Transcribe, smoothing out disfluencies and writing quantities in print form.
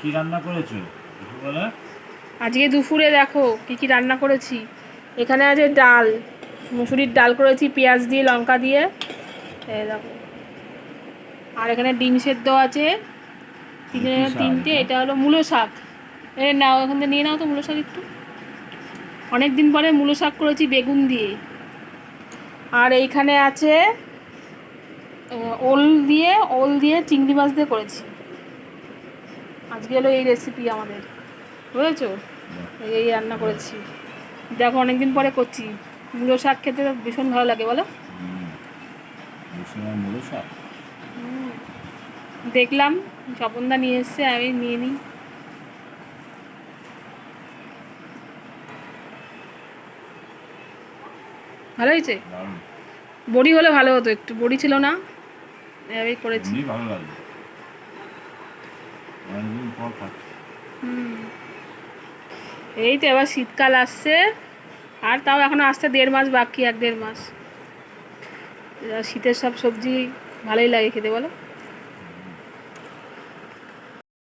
কি রান্না করেছো বলে? আজকে দুপুরে দেখো কি কি রান্না করেছি। এখানে আছে ডাল, মুসুরির ডাল করেছি পেঁয়াজ দিয়ে লঙ্কা দিয়ে, এই দেখো। আর এখানে ডিম সেদ্ধ আছে তিনটে। এটা হলো মূলো শাক। নাও, এখান থেকে নিয়ে নাও তো মূলো শাক একটু। অনেক দিন পরে মূলো শাক করেছি বেগুন দিয়ে। আর এইখানে আছে ওল দিয়ে চিংড়ি মাছ দিয়ে করেছি। আজকে হলো এই রেসিপি আমাদের, বুঝেছো? এই রান্না করেছি, দেখো অনেকদিন পরে করছি। মূলো শাক খেতে ভীষণ ভালো লাগে, বলো? মূলো শাক দেখলাম স্বপনদা নিয়ে এসছে, আমি নিয়ে নিই। ভালো হয়েছে। বড়ি হলে ভালো হতো, একটু বড়ি ছিল না, এভাবেই করেছি। ভালো লাগে। এই তো এবার শীতকাল আসছে, আর তাও এখনো আসতে 1.5 মাস বাকি, 1-1.5 মাস। শীতের সব সবজি ভালোই লাগে খেতে, বলো?